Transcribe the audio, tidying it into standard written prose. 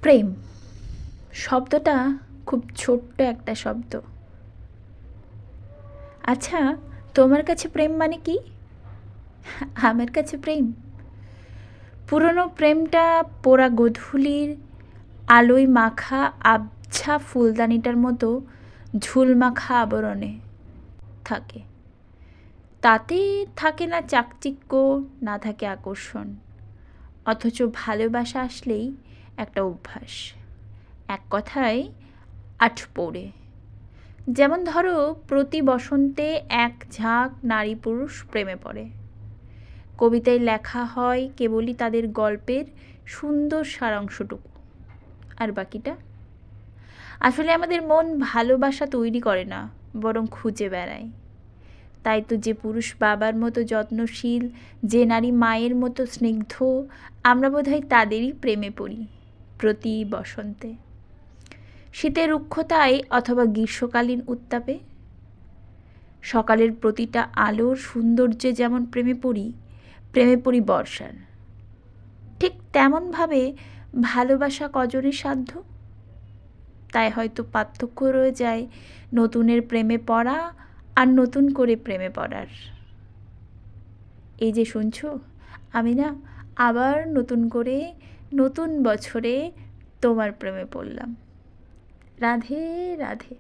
প্রেম শব্দটা খুব ছোট্ট একটা শব্দ। আচ্ছা, তোমার কাছে প্রেম মানে কি? আমার কাছে প্রেম পুরনো প্রেমটা পোড়া গোধূলির আলোয় মাখা আবছা ফুলদানিটার মতো ঝুলমাখা আবরণে থাকে। তাতে থাকে না চাকচিক্য, না থাকে আকর্ষণ, অথচ ভালোবাসা আসলেই একটা অভ্যাস, এক কথায় আটপৌড়ে। যেমন ধরো, প্রতি বসন্তে এক ঝাঁক নারী পুরুষ প্রেমে পড়ে। কবিতায় লেখা হয় কেবলই তাদের গল্পের সুন্দর সারাংশটুকু, আর বাকিটা আসলে আমাদের মন ভালোবাসা তৈরি করে না, বরং খুঁজে বেড়ায়। তাই তো যে পুরুষ বাবার মতো যত্নশীল, যে নারী মায়ের মতো স্নিগ্ধ, আমরা বোধহয় তাদেরই প্রেমে পড়ি প্রতি বসন্তে, শীতের রুক্ষতায় অথবা গ্রীষ্মকালীন উত্তাপে। সকালের প্রতিটা আলোর সৌন্দর্যে যেমন প্রেমে পড়ি বর্ষার, ঠিক তেমনভাবে ভালোবাসা কজনের সাধ্য। তাই হয়তো পার্থক্য রয়ে যায় নতুনের প্রেমে পড়া আর নতুন করে প্রেমে পড়ার। এই যে শুনছো, আমি না আবার নতুন করে নতুন বছরে তোমার প্রেমে পড়লাম। রাধে রাধে।